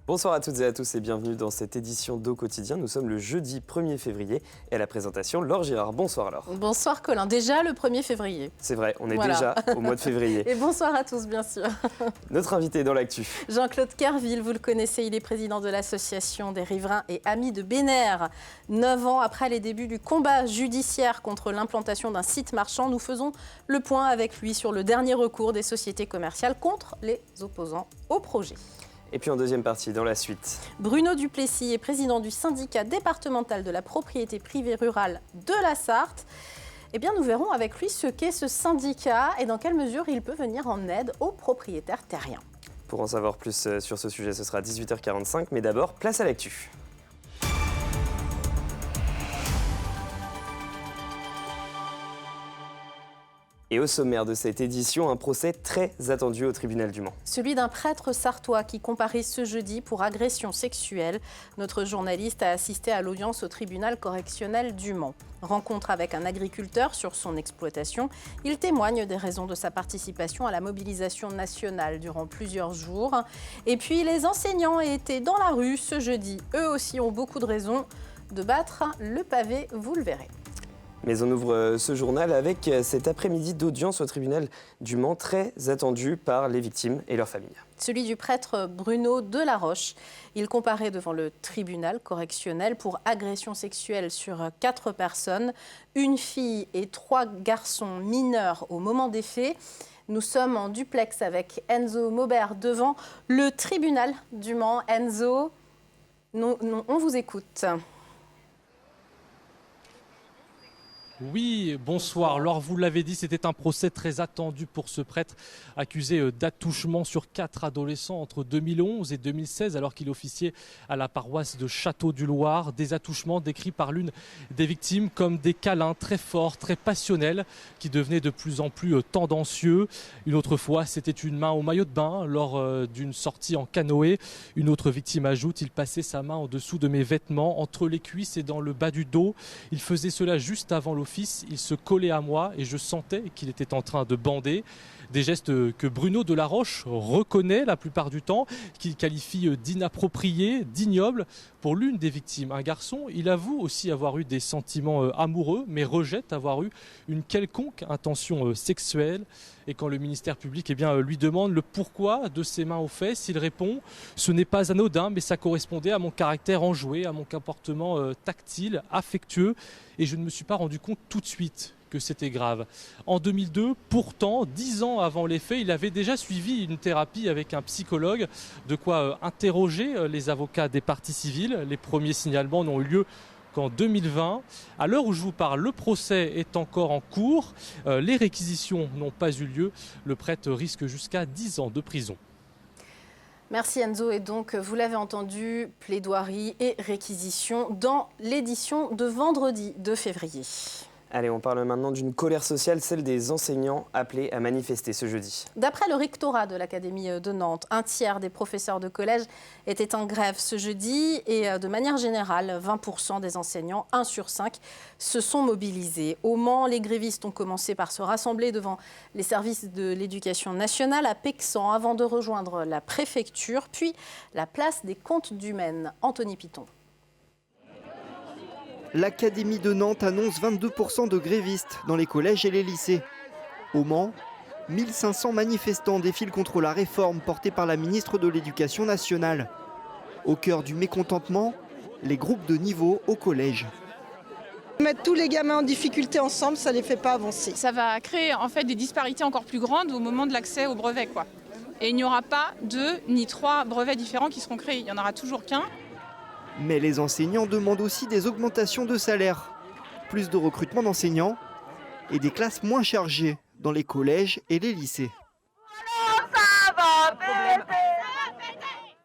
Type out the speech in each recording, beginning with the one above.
Bonsoir à toutes et à tous et bienvenue dans cette édition d'Au Quotidien. Nous sommes le jeudi 1er février et à la présentation, Laure Girard. Bonsoir Laure. Bonsoir Colin, déjà le 1er février. C'est vrai, on est déjà au mois de février. Et bonsoir à tous bien sûr. Notre invité dans l'actu. Jean-Claude Kerville, vous le connaissez, il est président de l'association des riverains et amis de Bénère. 9 ans après les débuts du combat judiciaire contre l'implantation d'un site marchand, nous faisons le point avec lui sur le dernier recours des sociétés commerciales contre les opposants au projet. Et puis en deuxième partie, dans la suite. Bruno Duplessis est président du syndicat départemental de la propriété privée rurale de la Sarthe. Eh bien, nous verrons avec lui ce qu'est ce syndicat et dans quelle mesure il peut venir en aide aux propriétaires terriens. Pour en savoir plus sur ce sujet, ce sera à 18h45. Mais d'abord, place à l'actu. Et au sommaire de cette édition, un procès très attendu au tribunal du Mans. Celui d'un prêtre sartois qui comparait ce jeudi pour agression sexuelle. Notre journaliste a assisté à l'audience au tribunal correctionnel du Mans. Rencontre avec un agriculteur sur son exploitation. Il témoigne des raisons de sa participation à la mobilisation nationale durant plusieurs jours. Et puis les enseignants étaient dans la rue ce jeudi. Eux aussi ont beaucoup de raisons de battre le pavé, vous le verrez. Mais on ouvre ce journal avec cet après-midi d'audience au tribunal du Mans, très attendu par les victimes et leurs familles. Celui du prêtre Bruno Delaroche. Il comparait devant le tribunal correctionnel pour agression sexuelle sur 4 personnes, une fille et 3 garçons mineurs au moment des faits. Nous sommes en duplex avec Enzo Maubert devant le tribunal du Mans. Enzo, on vous écoute. Oui, bonsoir. Alors vous l'avez dit, c'était un procès très attendu pour ce prêtre accusé d'attouchement sur 4 adolescents entre 2011 et 2016 alors qu'il officiait à la paroisse de Château-du-Loir. Des attouchements décrits par l'une des victimes comme des câlins très forts, très passionnels qui devenaient de plus en plus tendancieux. Une autre fois, c'était une main au maillot de bain lors d'une sortie en canoë. Une autre victime ajoute, il passait sa main en dessous de mes vêtements, entre les cuisses et dans le bas du dos. Il faisait cela juste avant l'office. Il se collait à moi et je sentais qu'il était en train de bander. Des gestes que Bruno Delaroche reconnaît la plupart du temps, qu'il qualifie d'inappropriés, d'ignobles. Pour l'une des victimes, un garçon, il avoue aussi avoir eu des sentiments amoureux, mais rejette avoir eu une quelconque intention sexuelle. Et quand le ministère public lui demande le pourquoi de ses mains aux fesses, il répond « Ce n'est pas anodin, mais ça correspondait à mon caractère enjoué, à mon comportement tactile, affectueux. Et je ne me suis pas rendu compte tout de suite que c'était grave. » En 2002, pourtant, 10 ans avant les faits, il avait déjà suivi une thérapie avec un psychologue, de quoi interroger les avocats des parties civiles. Les premiers signalements n'ont eu lieu qu'en 2020. À l'heure où je vous parle, le procès est encore en cours. Les réquisitions n'ont pas eu lieu. Le prêtre risque jusqu'à 10 ans de prison. Merci Enzo. Et donc, vous l'avez entendu, plaidoirie et réquisition dans l'édition de vendredi 2 février. Allez, on parle maintenant d'une colère sociale, celle des enseignants appelés à manifester ce jeudi. D'après le rectorat de l'Académie de Nantes, un tiers des professeurs de collège étaient en grève ce jeudi et de manière générale, 20% des enseignants, 1 sur 5, se sont mobilisés. Au Mans, les grévistes ont commencé par se rassembler devant les services de l'éducation nationale à Pexan avant de rejoindre la préfecture, puis la place des Comptes du Maine. Anthony Piton. L'Académie de Nantes annonce 22% de grévistes dans les collèges et les lycées. Au Mans, 1500 manifestants défilent contre la réforme portée par la ministre de l'Éducation nationale. Au cœur du mécontentement, les groupes de niveau au collège. Mettre tous les gamins en difficulté ensemble, ça ne les fait pas avancer. Ça va créer en fait des disparités encore plus grandes au moment de l'accès au brevet, quoi. Et il n'y aura pas 2 ni 3 brevets différents qui seront créés. Il n'y en aura toujours qu'un. Mais les enseignants demandent aussi des augmentations de salaire, plus de recrutement d'enseignants et des classes moins chargées dans les collèges et les lycées.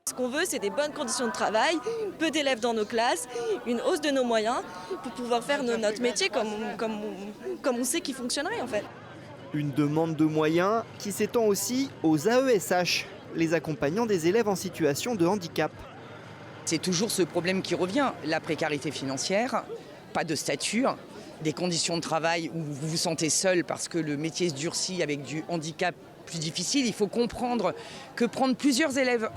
Ce qu'on veut, c'est des bonnes conditions de travail, peu d'élèves dans nos classes, une hausse de nos moyens pour pouvoir faire notre métier comme on sait qu'il fonctionnerait en fait. Une demande de moyens qui s'étend aussi aux AESH, les accompagnants des élèves en situation de handicap. C'est toujours ce problème qui revient, la précarité financière, pas de statut, des conditions de travail où vous vous sentez seul parce que le métier se durcit avec du handicap plus difficile. Il faut comprendre que prendre plusieurs élèves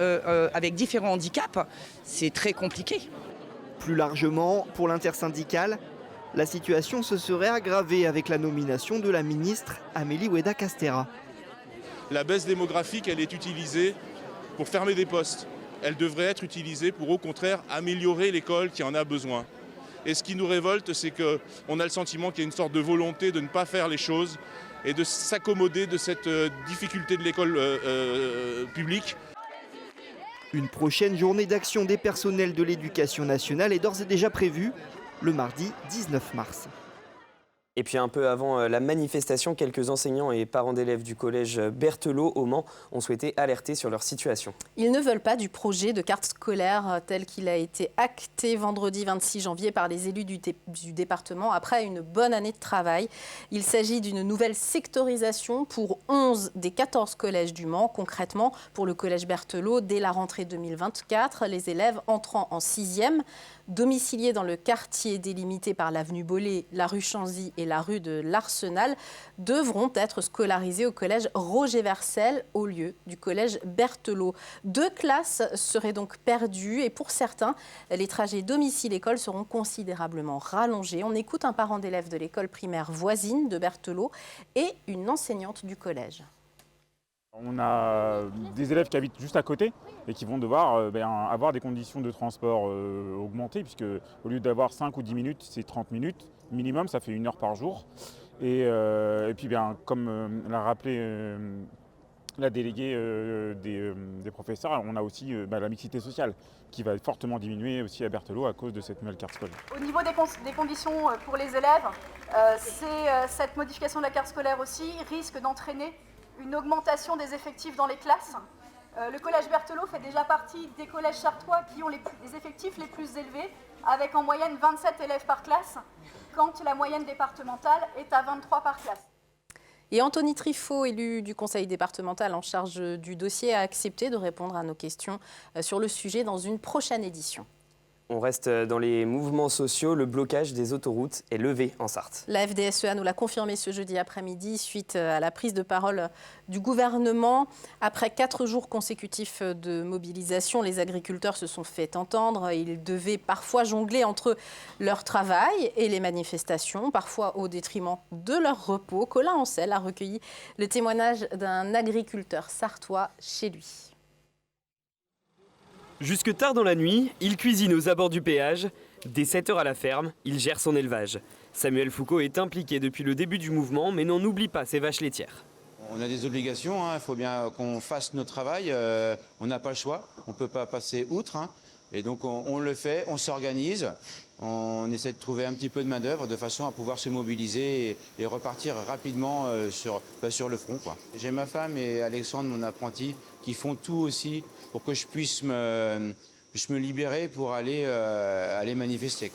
avec différents handicaps, c'est très compliqué. Plus largement, pour l'intersyndicale, la situation se serait aggravée avec la nomination de la ministre Amélie Ouéda-Castéra. La baisse démographique, elle est utilisée pour fermer des postes. Elle devrait être utilisée pour, au contraire, améliorer l'école qui en a besoin. Et ce qui nous révolte, c'est qu'on a le sentiment qu'il y a une sorte de volonté de ne pas faire les choses et de s'accommoder de cette difficulté de l'école publique. Une prochaine journée d'action des personnels de l'éducation nationale est d'ores et déjà prévue le mardi 19 mars. Et puis un peu avant la manifestation, quelques enseignants et parents d'élèves du collège Berthelot au Mans ont souhaité alerter sur leur situation. Ils ne veulent pas du projet de carte scolaire tel qu'il a été acté vendredi 26 janvier par les élus du département après une bonne année de travail. Il s'agit d'une nouvelle sectorisation pour 11 des 14 collèges du Mans. Concrètement, pour le collège Berthelot, dès la rentrée 2024, les élèves entrant en 6e, domiciliés dans le quartier délimité par l'avenue Bollé, la rue Chanzy et la rue de l'Arsenal, devront être scolarisés au collège Roger-Vercel au lieu du collège Berthelot. 2 classes seraient donc perdues et pour certains, les trajets domicile-école seront considérablement rallongés. On écoute un parent d'élève de l'école primaire voisine de Berthelot et une enseignante du collège. On a des élèves qui habitent juste à côté et qui vont devoir avoir des conditions de transport augmentées puisque au lieu d'avoir 5 ou 10 minutes, c'est 30 minutes minimum, ça fait 1 heure par jour. Et puis comme l'a rappelé la déléguée des professeurs, on a aussi la mixité sociale qui va fortement diminuer aussi à Berthelot à cause de cette nouvelle carte scolaire. Au niveau des conditions pour les élèves, cette modification de la carte scolaire aussi risque d'entraîner une augmentation des effectifs dans les classes. Le collège Berthelot fait déjà partie des collèges chartois qui ont les effectifs les plus élevés, avec en moyenne 27 élèves par classe, quand la moyenne départementale est à 23 par classe. Et Anthony Trifot, élu du conseil départemental en charge du dossier, a accepté de répondre à nos questions sur le sujet dans une prochaine édition. On reste dans les mouvements sociaux. Le blocage des autoroutes est levé en Sarthe. La FDSEA nous l'a confirmé ce jeudi après-midi suite à la prise de parole du gouvernement. Après 4 jours consécutifs de mobilisation, les agriculteurs se sont fait entendre. Ils devaient parfois jongler entre leur travail et les manifestations, parfois au détriment de leur repos. Colin Ancel a recueilli le témoignage d'un agriculteur sartois chez lui. Jusque tard dans la nuit, il cuisine aux abords du péage. Dès 7h à la ferme, il gère son élevage. Samuel Foucault est impliqué depuis le début du mouvement, mais n'en oublie pas ses vaches laitières. On a des obligations, il faut bien qu'on fasse notre travail. On n'a pas le choix, on ne peut pas passer outre. Et donc on le fait, on s'organise, on essaie de trouver un petit peu de main-d'œuvre de façon à pouvoir se mobiliser et repartir rapidement sur le front. J'ai ma femme et Alexandre, mon apprenti, qui font tout aussi pour que je puisse me libérer pour aller manifester.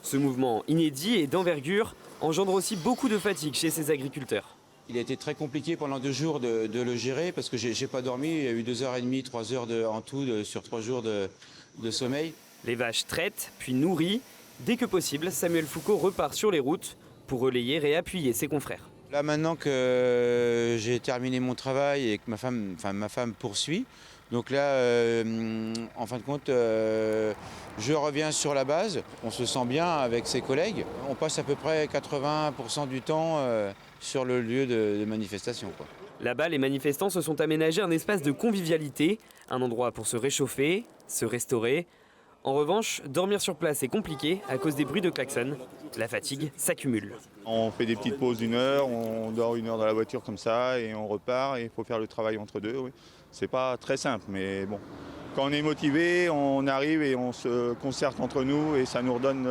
Ce mouvement inédit et d'envergure engendre aussi beaucoup de fatigue chez ces agriculteurs. Il a été très compliqué pendant 2 jours de le gérer parce que j'ai pas dormi. Il y a eu 2h30, 3 heures en tout sur 3 jours de sommeil. Les vaches traitent, puis nourries. Dès que possible, Samuel Foucault repart sur les routes pour relayer et appuyer ses confrères. Là maintenant que j'ai terminé mon travail et que ma femme poursuit, donc là, en fin de compte, je reviens sur la base. On se sent bien avec ses collègues. On passe à peu près 80% du temps sur le lieu de manifestation. Là-bas, les manifestants se sont aménagés un espace de convivialité, un endroit pour se réchauffer, se restaurer. En revanche, dormir sur place est compliqué à cause des bruits de klaxons. La fatigue s'accumule. On fait des petites pauses d'1 heure, on dort 1 heure dans la voiture comme ça et on repart et il faut faire le travail entre deux. Oui. C'est pas très simple, mais bon. Quand on est motivé, on arrive et on se concerte entre nous et ça nous redonne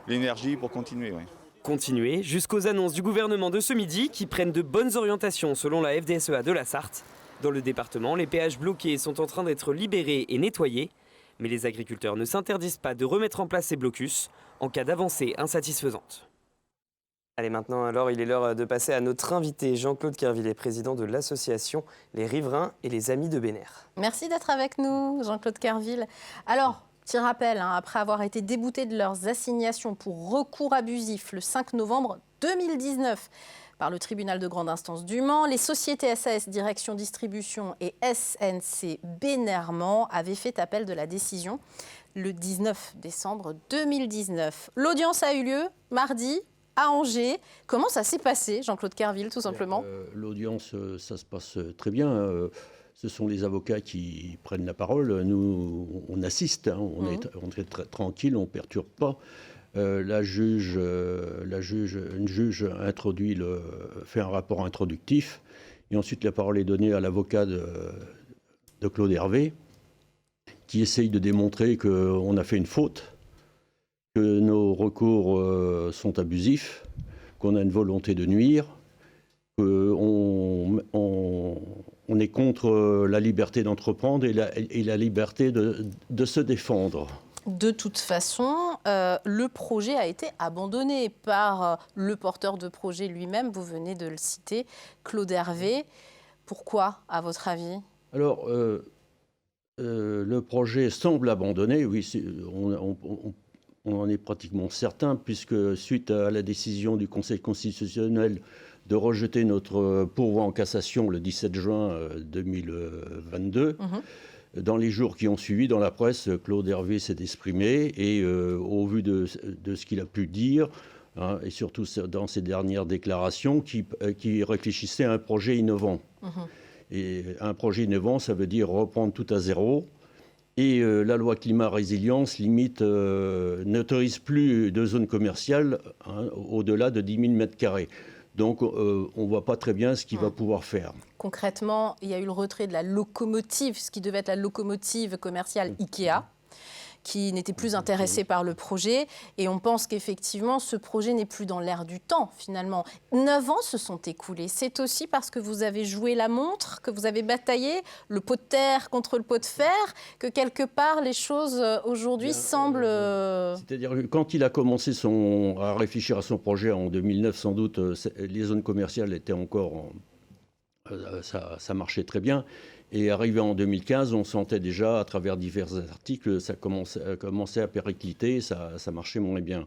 l'énergie pour continuer. Oui. Continuer jusqu'aux annonces du gouvernement de ce midi qui prennent de bonnes orientations selon la FDSEA de la Sarthe. Dans le département, les péages bloqués sont en train d'être libérés et nettoyés. Mais les agriculteurs ne s'interdisent pas de remettre en place ces blocus en cas d'avancée insatisfaisante. Allez, maintenant, alors, il est l'heure de passer à notre invité, Jean-Claude Kerville, président de l'association Les Riverains et les Amis de Bénère. Merci d'être avec nous, Jean-Claude Kerville. Alors, petit rappel, après avoir été déboutés de leurs assignations pour recours abusif le 5 novembre 2019 par le tribunal de grande instance du Mans. Les sociétés SAS Direction Distribution et SNC Bénerman avaient fait appel de la décision le 19 décembre 2019. L'audience a eu lieu mardi à Angers. Comment ça s'est passé, Jean-Claude Kerville, tout simplement? L'audience, ça se passe très bien. Ce sont les avocats qui prennent la parole. Nous, on assiste, on est très tranquille, on ne perturbe pas. Une juge introduit fait un rapport introductif. Et ensuite, la parole est donnée à l'avocat de Claude Hervé, qui essaye de démontrer qu'on a fait une faute, que nos recours sont abusifs, qu'on a une volonté de nuire, qu'on est contre la liberté d'entreprendre et la liberté de se défendre. De toute façon, le projet a été abandonné par le porteur de projet lui-même, vous venez de le citer, Claude Hervé. Pourquoi, à votre avis? Alors, le projet semble abandonné, oui, on en est pratiquement certain, puisque suite à la décision du Conseil constitutionnel de rejeter notre pourvoi en cassation le 17 juin 2022, dans les jours qui ont suivi, dans la presse, Claude Hervé s'est exprimé et au vu de ce qu'il a pu dire, et surtout dans ses dernières déclarations, qui réfléchissait à un projet innovant. Et un projet innovant, ça veut dire reprendre tout à zéro. Et la loi climat-résilience n'autorise plus de zones commerciales au-delà de 10 000 m². Donc on ne voit pas très bien ce qu'il va pouvoir faire. Concrètement, il y a eu le retrait de la locomotive, ce qui devait être la locomotive commerciale Ikea, qui n'était plus intéressé par le projet. Et on pense qu'effectivement, ce projet n'est plus dans l'air du temps, finalement. 9 ans se sont écoulés. C'est aussi parce que vous avez joué la montre, que vous avez bataillé le pot de terre contre le pot de fer, que quelque part, les choses aujourd'hui semblent... C'est-à-dire que quand il a commencé à réfléchir à son projet en 2009, sans doute, les zones commerciales étaient encore... ça marchait très bien. Et arrivé en 2015, on sentait déjà, à travers divers articles, ça commençait à péricliter, ça marchait moins bien.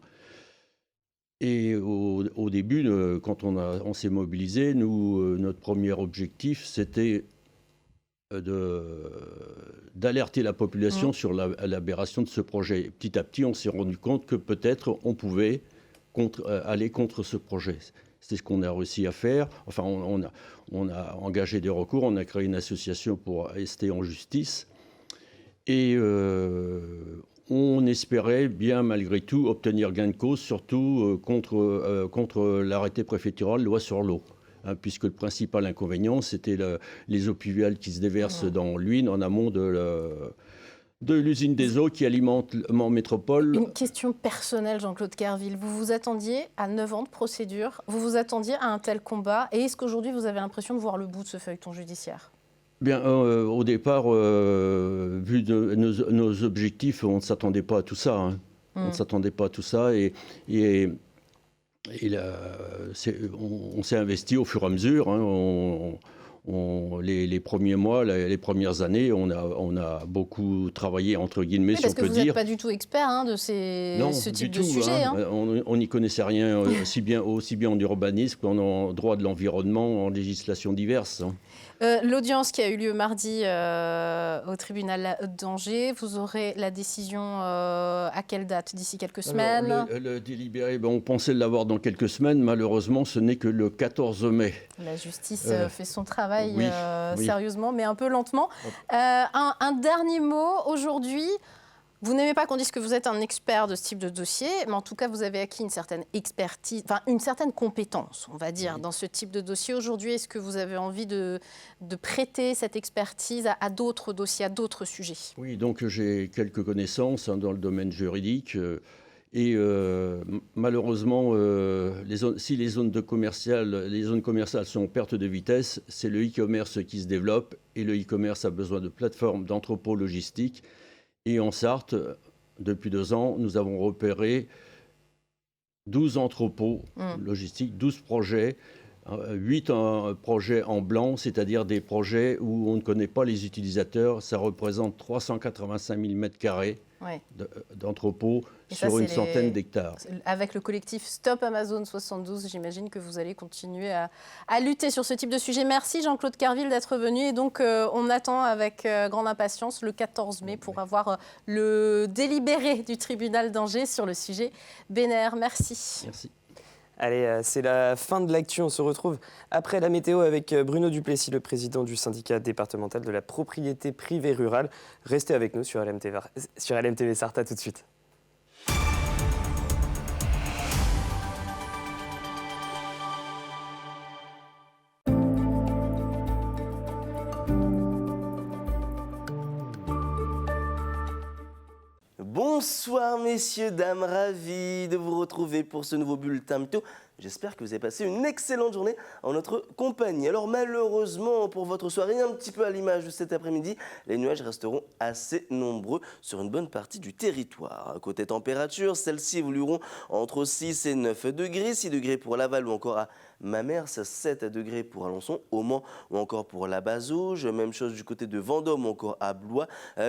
Et au début, quand on s'est mobilisé, notre premier objectif, c'était d'alerter la population sur l'aberration de ce projet. Petit à petit, on s'est rendu compte que peut-être on pouvait aller contre ce projet. C'est ce qu'on a réussi à faire. Enfin, on a engagé des recours, on a créé une association pour rester en justice. Et on espérait bien, malgré tout, obtenir gain de cause, surtout contre l'arrêté préfectoral loi sur l'eau. Puisque le principal inconvénient, c'était les eaux pluviales qui se déversent dans l'Huisne en amont de l'usine des eaux qui alimente le Mans Métropole. Une question personnelle, Jean-Claude Kerville. Vous vous attendiez à 9 ans de procédure, vous vous attendiez à un tel combat, et est-ce qu'aujourd'hui vous avez l'impression de voir le bout de ce feuilleton judiciaire? Bien, au départ, vu nos objectifs, on ne s'attendait pas à tout ça. On ne s'attendait pas à tout ça, et on s'est investi au fur et à mesure. Les premiers mois, les premières années, on a beaucoup travaillé, entre guillemets, si on peut dire. Parce que vous n'êtes pas du tout expert de ce type de sujet. On n'y connaissait rien, aussi bien en urbanisme qu'en droit de l'environnement, en législation diverses. L'audience qui a eu lieu mardi au tribunal d'Angers, vous aurez la décision à quelle date? D'ici quelques semaines? Alors, le délibéré, on pensait l'avoir dans quelques semaines. Malheureusement, ce n'est que le 14 mai. La justice fait son travail sérieusement, mais un peu lentement. Un dernier mot aujourd'hui. Vous n'aimez pas qu'on dise que vous êtes un expert de ce type de dossier, mais en tout cas, vous avez acquis une certaine expertise, enfin une certaine compétence, on va dire, dans ce type de dossier. Aujourd'hui, est-ce que vous avez envie de prêter cette expertise à d'autres dossiers, à d'autres sujets? Oui, donc j'ai quelques connaissances dans le domaine juridique. Et malheureusement, si les zones commerciales sont en perte de vitesse, c'est le e-commerce qui se développe, et le e-commerce a besoin de plateformes d'entrepôts logistiques. Et en Sarthe, depuis 2 ans, nous avons repéré 12 entrepôts logistiques, 12 projets, 8 projets en blanc, c'est-à-dire des projets où on ne connaît pas les utilisateurs. Ça représente 385 000 m². d'entrepôts sur une centaine d'hectares. Avec le collectif Stop Amazon 72, j'imagine que vous allez continuer à lutter sur ce type de sujet. Merci Jean-Claude Carville d'être venu. Et donc, on attend avec grande impatience le 14 mai pour avoir le délibéré du tribunal d'Angers sur le sujet BNR. Merci. Merci. Allez, c'est la fin de l'actu. On se retrouve après la météo avec Bruno Duplessis, le président du syndicat départemental de la propriété privée rurale. Restez avec nous sur LMTV Sarthe. À tout de suite. Bonsoir messieurs, dames, ravi de vous retrouver pour ce nouveau bulletin météo. J'espère que vous avez passé une excellente journée en notre compagnie. Alors malheureusement pour votre soirée, un petit peu à l'image de cet après-midi, les nuages resteront assez nombreux sur une bonne partie du territoire. Côté température, celles-ci évolueront entre 6 et 9 degrés, 6 degrés pour Laval ou encore à Mamers, 7 degrés pour Alençon, au Mans ou encore pour la Bazouge. Même chose du côté de Vendôme ou encore à Blois.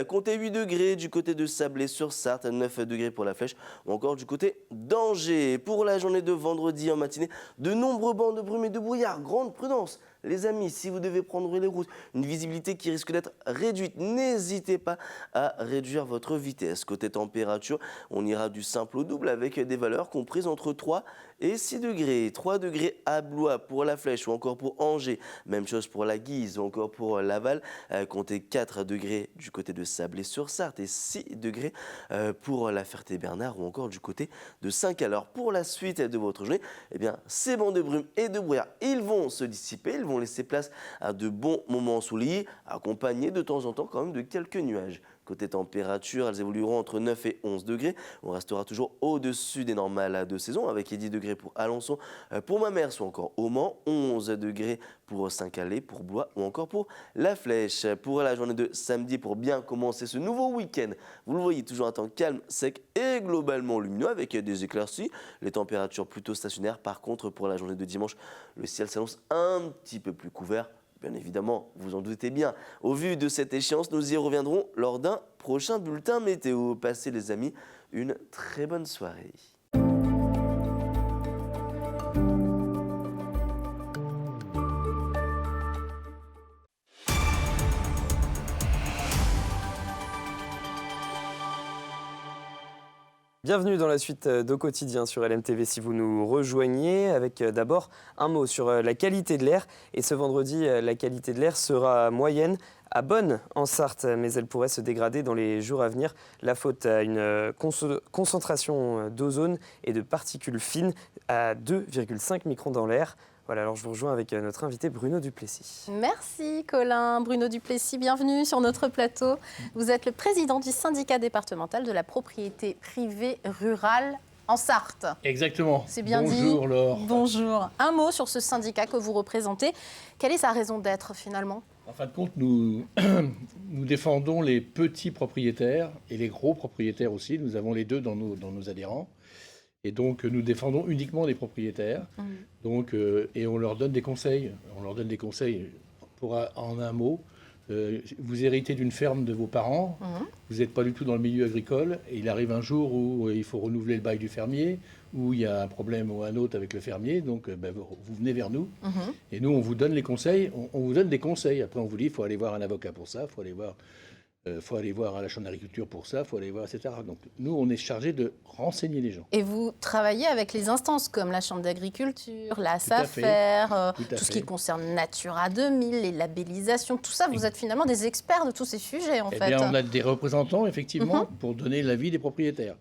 Comptez 8 degrés du côté de Sablé-sur-Sarthe, 9 degrés pour la Flèche ou encore du côté d'Angers. Pour la journée de vendredi en matinée, de nombreux bancs de brume et de brouillard. Grande prudence. Les amis, si vous devez prendre les routes, une visibilité qui risque d'être réduite, n'hésitez pas à réduire votre vitesse. Côté température, on ira du simple au double avec des valeurs comprises entre 3 et 6 degrés. 3 degrés à Blois pour la Flèche ou encore pour Angers. Même chose pour la Guise ou encore pour Laval. Comptez 4 degrés du côté de Sablé-sur-Sarthe et 6 degrés pour la Ferté-Bernard ou encore du côté de Saint-Calor. Pour la suite de votre journée, eh bien, ces bancs de brume et de brouillard, ils vont se dissiper, ils vont laisser place à de bons moments ensoleillés, accompagnés de temps en temps quand même de quelques nuages. Côté température, elles évolueront entre 9 et 11 degrés. On restera toujours au-dessus des normales de saison avec 10 degrés pour Alençon, pour Mamers ou encore au Mans, 11 degrés pour Saint-Calais, pour Blois ou encore pour la Flèche. Pour la journée de samedi, pour bien commencer ce nouveau week-end, vous le voyez, toujours un temps calme, sec et globalement lumineux avec des éclaircies. Les températures plutôt stationnaires. Par contre, pour la journée de dimanche, le ciel s'annonce un petit peu plus couvert. Bien évidemment, vous en doutez bien. Au vu de cette échéance, nous y reviendrons lors d'un prochain bulletin météo. Passez les amis une très bonne soirée. Bienvenue dans la suite d'Au Quotidien sur LMTV si vous nous rejoignez, avec d'abord un mot sur la qualité de l'air. Et ce vendredi, la qualité de l'air sera moyenne à Bonne en Sarthe, mais elle pourrait se dégrader dans les jours à venir. La faute à une concentration d'ozone et de particules fines à 2,5 microns dans l'air. Voilà, alors je vous rejoins avec notre invité Bruno Duplessis. Merci Colin. Bruno Duplessis, bienvenue sur notre plateau. Vous êtes le président du syndicat départemental de la propriété privée rurale en Sarthe. Exactement. C'est bien dit. Bonjour Laure. Bonjour. Un mot sur ce syndicat que vous représentez. Quelle est sa raison d'être finalement ? En fin de compte, nous défendons les petits propriétaires et les gros propriétaires aussi. Nous avons les deux dans nos adhérents. Et donc, nous défendons uniquement les propriétaires. Donc, et on leur donne des conseils. On leur donne des conseils en un mot. Vous héritez d'une ferme de vos parents. Vous n'êtes pas du tout dans le milieu agricole. Et il arrive un jour où il faut renouveler le bail du fermier, où il y a un problème ou un autre avec le fermier. Donc, vous venez vers nous. Et nous, on vous donne les conseils. On vous donne des conseils. Après, on vous dit, il faut aller voir un avocat pour ça. Il faut aller voir à la Chambre d'agriculture pour ça, il faut aller voir, etc. Donc nous, on est chargé de renseigner les gens. Et vous travaillez avec les instances comme la Chambre d'agriculture, la SAFER, tout ce qui concerne Natura 2000, les labellisations, tout ça, vous êtes finalement des experts de tous ces sujets en fait. Eh bien, on a des représentants, effectivement, pour donner l'avis des propriétaires.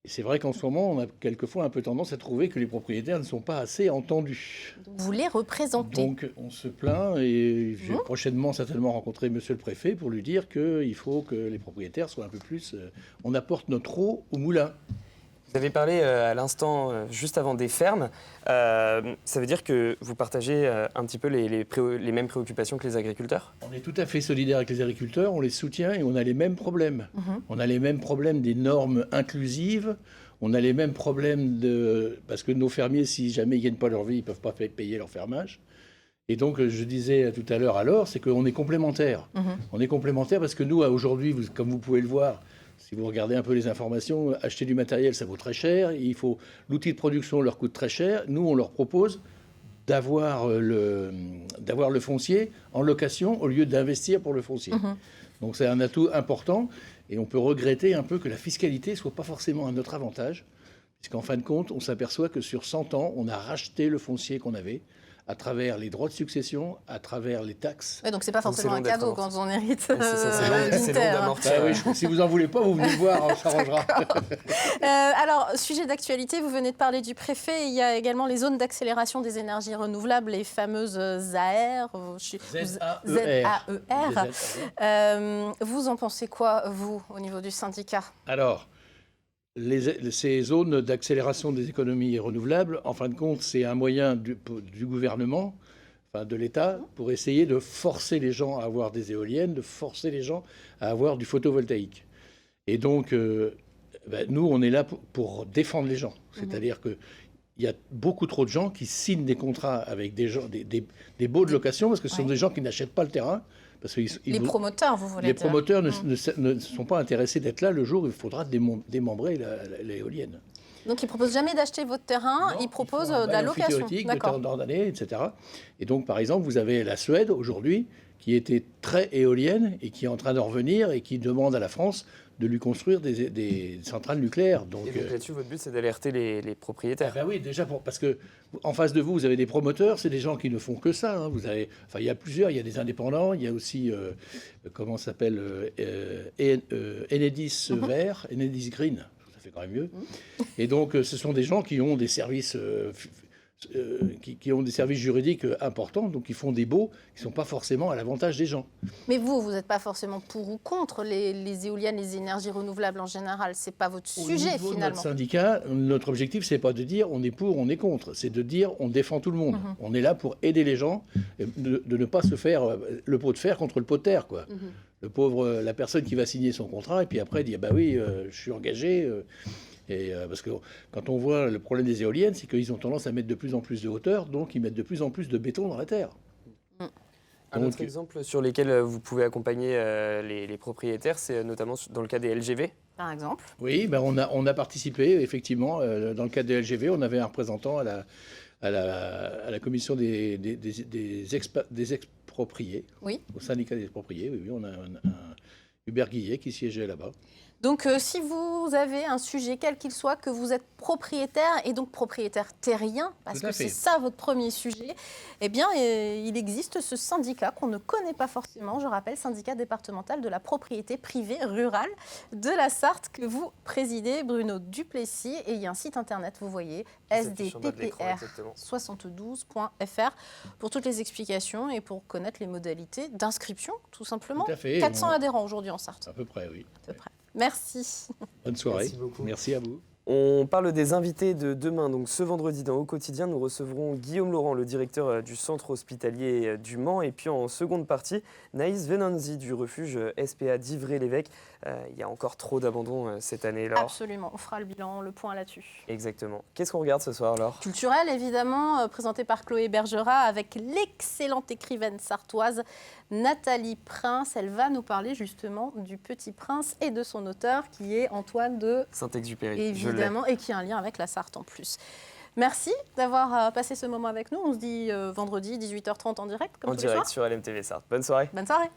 Et c'est vrai qu'en ce moment, on a quelquefois un peu tendance à trouver que les propriétaires ne sont pas assez entendus. Vous les représentez. Donc on se plaint et je vais prochainement certainement rencontrer monsieur le préfet pour lui dire qu'il faut que les propriétaires soient un peu plus... on apporte notre eau au moulin. Vous avez parlé à l'instant, juste avant, des fermes. Ça veut dire que vous partagez un petit peu les mêmes préoccupations que les agriculteurs ? On est tout à fait solidaires avec les agriculteurs, on les soutient et on a les mêmes problèmes. On a les mêmes problèmes des normes inclusives, on a les mêmes problèmes parce que nos fermiers, si jamais ils ne gagnent pas leur vie, ils ne peuvent pas payer leur fermage. Et donc, je disais tout à l'heure, c'est qu'on est complémentaires. On est complémentaires parce que nous, aujourd'hui, comme vous pouvez le voir, Si vous regardez un peu les informations, acheter du matériel, ça vaut très cher. L'outil de production leur coûte très cher. Nous, on leur propose d'avoir le foncier en location au lieu d'investir pour le foncier. Donc c'est un atout important et on peut regretter un peu que la fiscalité ne soit pas forcément à notre avantage, puisqu'en fin de compte, on s'aperçoit que sur 100 ans, on a racheté le foncier qu'on avait à travers les droits de succession, à travers les taxes. Ouais, donc c'est pas forcément un cadeau quand on hérite c'est long d'amortir. Oui, si vous en voulez pas, vous venez me voir, on s'arrangera. Alors, sujet d'actualité, vous venez de parler du préfet. Il y a également les zones d'accélération des énergies renouvelables, les fameuses ZAER. Vous en pensez quoi, vous, au niveau du syndicat? Alors, ces zones d'accélération des économies renouvelables, en fin de compte, c'est un moyen du gouvernement, enfin de l'État, pour essayer de forcer les gens à avoir des éoliennes, de forcer les gens à avoir du photovoltaïque. Et donc, nous, on est là pour défendre les gens. C'est-à-dire qu'il y a beaucoup trop de gens qui signent des contrats avec des baux de location, parce que ce sont des gens qui n'achètent pas le terrain. Parce que les promoteurs, vous voulez dire. Les dire. promoteurs ne sont pas intéressés d'être là le jour où il faudra démembrer l'éolienne. Donc ils ne proposent jamais d'acheter votre terrain, ils proposent de la location. D'accord. D'ordonnée, etc. Et donc, par exemple, vous avez la Suède aujourd'hui, qui était très éolienne et qui est en train d'en revenir et qui demande à la France de lui construire des centrales nucléaires. Donc, et donc là-dessus, votre but, c'est d'alerter les propriétaires. Oui, déjà, parce qu'en face de vous, vous avez des promoteurs, c'est des gens qui ne font que ça. Hein. Il y a plusieurs, il y a des indépendants, il y a aussi, comment ça s'appelle, Enedis Vert, Enedis Green, ça fait quand même mieux. Et donc, ce sont des gens qui ont des services... qui ont des services juridiques importants, donc ils font des baux qui ne sont pas forcément à l'avantage des gens. Mais vous n'êtes pas forcément pour ou contre les éoliennes, les énergies renouvelables en général. Ce n'est pas votre sujet, finalement. Notre syndicat, notre objectif, ce n'est pas de dire on est pour, on est contre. C'est de dire on défend tout le monde. On est là pour aider les gens, de ne pas se faire le pot de fer contre le pot de terre, quoi. Le pauvre, la personne qui va signer son contrat, et puis après dit, bah oui, je suis engagé... parce que quand on voit le problème des éoliennes, c'est qu'ils ont tendance à mettre de plus en plus de hauteur, donc ils mettent de plus en plus de béton dans la terre. Un autre exemple sur lesquels vous pouvez accompagner les propriétaires, c'est notamment dans le cas des LGV. Par exemple. Oui, on a participé, effectivement, dans le cas des LGV, on avait un représentant à la commission des expropriés, au syndicat des expropriés. Oui, on a un Hubert Guillet qui siégeait là-bas. Donc, si vous avez un sujet, quel qu'il soit, que vous êtes propriétaire, et donc propriétaire terrien, parce que c'est ça votre premier sujet, eh bien, il existe ce syndicat qu'on ne connaît pas forcément, je rappelle, syndicat départemental de la propriété privée rurale de la Sarthe, que vous présidez, Bruno Duplessis, et il y a un site internet, vous voyez, sdppr72.fr, pour toutes les explications et pour connaître les modalités d'inscription, tout simplement. Tout à fait. 400 adhérents aujourd'hui en Sarthe. À peu près, oui. À peu près. Merci. Bonne soirée. Merci beaucoup. Merci à vous. On parle des invités de demain. Donc ce vendredi dans Au Quotidien, nous recevrons Guillaume Laurent, le directeur du centre hospitalier du Mans. Et puis en seconde partie, Naïs Venanzi du refuge SPA d'Ivray-l'Évêque. Il y a encore trop d'abandon cette année, Laure. Absolument. On fera le bilan, le point là-dessus. Exactement. Qu'est-ce qu'on regarde ce soir, Laure? Culturel, évidemment, présenté par Chloé Bergerat avec l'excellente écrivaine sartoise Nathalie Prince. Elle va nous parler justement du Petit Prince et de son auteur qui est Antoine de Saint-Exupéry. Évidemment, et qui a un lien avec la Sarthe en plus. Merci d'avoir passé ce moment avec nous. On se dit vendredi 18h30 en direct, comme en tous les soirs. direct sur LMTV Sarthe. Bonne soirée. Bonne soirée.